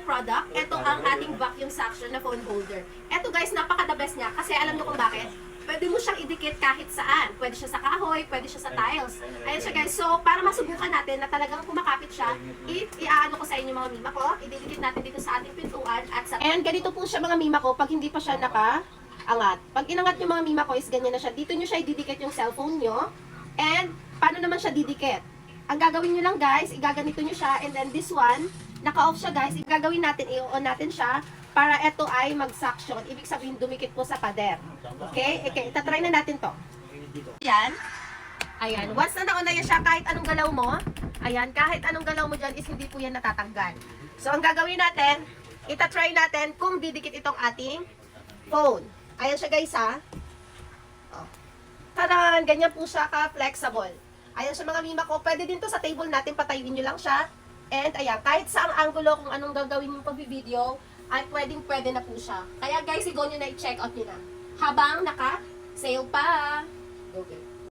product, ito ang ating vacuum suction na phone holder. Ito guys, napaka-the best niya kasi alam niyo kung bakit? Pwede mo siyang idikit kahit saan. Pwede siya sa kahoy, pwede siya sa tiles. Ayan siya guys. So, para masubukan natin na talagang kumakapit siya, iaano ko sa inyo mga mima ko, ididikit natin dito sa ating pintuan at sa... And ganito po siya mga mima ko pag hindi pa siya nakaangat. Pag inangat yung mga mima ko is ganyan na siya. Dito nyo siya ididikit yung cellphone nyo. And, paano naman siya didikit? Ang gagawin nyo lang guys, igaganito nyo siya, and then this one, naka-off siya guys, igagawin natin, i-on natin siya, para ito ay mag-suction. Ibig sabihin, dumikit po sa pader. Okay? Okay, itatry na natin to. Ayan. Ayan. Once na naon na yan siya, kahit anong galaw mo, ayan, kahit anong galaw mo dyan is hindi po yan natatanggal. So, ang gagawin natin, itatry natin kung didikit itong ating phone. Ayan siya guys ha. Oh. Tadan! Ganyan po siya ka-flexible. Ayan siya mga mima ko. Pwede din to sa table natin, patayuin nyo lang siya. And ayan, kahit sa ang angulo, kung anong gagawin yung pag-video, ay pwede na po siya. Kaya guys, i-go nyo na, i-check out nyo na. Habang